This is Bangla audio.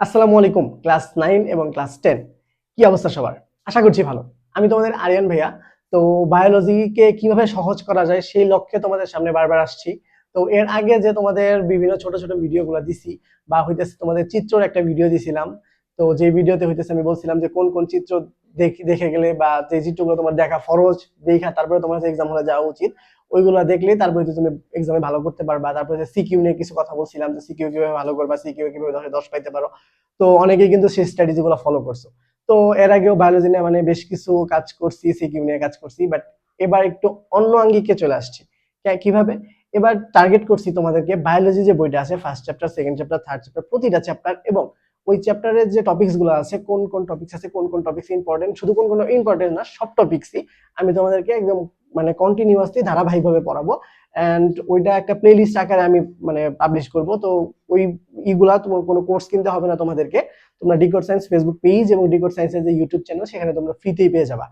আসসালামু আলাইকুম ক্লাস 9 এবং ক্লাস 10 কি অবস্থা সবার? আশা করছি ভালো। আমি তোমাদের আরিয়ান ভাইয়া। তো বায়োলজিকে কিভাবে সহজ করা যায় সেই লক্ষ্যে তোমাদের সামনে বারবার আসছি। তো এর আগে যে তোমাদের বিভিন্ন ছোট ছোট ভিডিওগুলো দিছি বা হইতেছে তোমাদের চিত্রর একটা ভিডিও দিছিলাম। তো যে ভিডিওতে হইতেছে আমি বলছিলাম যে কোন কোন চিত্র দেখে গেলে বা যে চিত্রগুলো তোমার দেখা ফরজ দেখা তারপরে তোমার এক্সাম হলে যাওয়া উচিত ওইগুলো দেখলে তারপরে তুমি এক্সামে ভালো করতে পারবা। তারপরে যে সিকিউ নিয়ে কিছু কথা বলছিলাম যে সিকিউ কিভাবে ভালো করবা, সিকিউ কিভাবে 10 পাইতে পারো। তো অনেকেই কিন্তু সেই স্ট্র্যাটেজি গুলো ফলো করছো। তো এর আগেও বায়োলজি নিয়ে মানে বেশ কিছু কাজ করছি, সিকিউ নিয়ে কাজ করছি, বাট এবার একটু অন্য আঙ্গিকে চলে আসছি। কিভাবে? এবার টার্গেট করছি তোমাদেরকে বায়োলজি যে বইটা আছে first chapter, second chapter, third chapter, প্রতিটা চ্যাপ্টার এবং ওই চ্যাপ্টারের যে টপিকস গুলো আছে, কোন কোন টপিকস আছে, কোন কোন টপিকস ইম্পর্টেন্ট, শুধু কোন কোন ইম্পর্টেন্ট না, সব টপিকসই আমি তোমাদেরকে একদম মানে কন্টিনিউয়াসলি ধারাবাহিকভাবে পড়াবো। এন্ড ওইটা একটা প্লে লিস্ট আকারে আমি মানে পাবলিশ করব। তো ওই ইগুলা তোমার কোনো কোর্স কিনতে হবে না তোমাদেরকে। তোমরা ডিকোড সায়েন্স ফেসবুক পেজ এবং ডিকোড সায়েন্সের যে ইউটিউব চ্যানেল সেখানে তোমরা ফ্রিতেই পেয়ে যাবা।